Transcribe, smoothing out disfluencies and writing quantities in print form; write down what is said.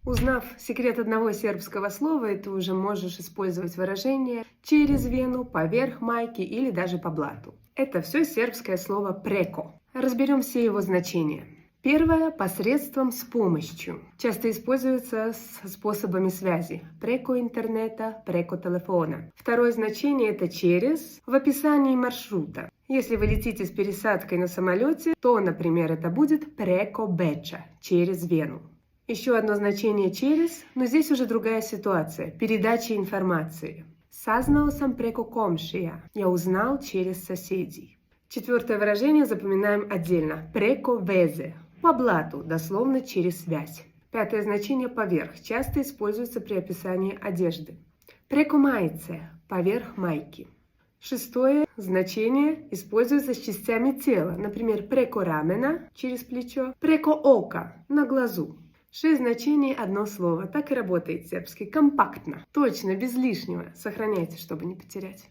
Узнав секрет одного сербского слова, ты уже можешь использовать выражение «через вену», «поверх майки» или даже «по блату». Это все сербское слово «преко». Разберем все его значения. Первое – посредством, с помощью. Часто используется с способами связи. Преко интернета, преко телефона. Второе значение – это через, в описании маршрута. Если вы летите с пересадкой на самолете, то, например, это будет преко Беча, через Вену. Еще одно значение через, но здесь уже другая ситуация. Передача информации. Saznao sam preko komšija. Я узнал через соседей. Четвертое выражение запоминаем отдельно. Преко везе. По блату, дословно через связь. Пятое значение поверх. Часто используется при описании одежды. Преко маjice. Поверх майки. Шестое значение используется с частями тела. Например, преко рамена, через плечо. Преко ока, на глазу. 6 значений, одно слово. Так и работает сербский. Компактно. Точно, без лишнего. Сохраняйте, чтобы не потерять.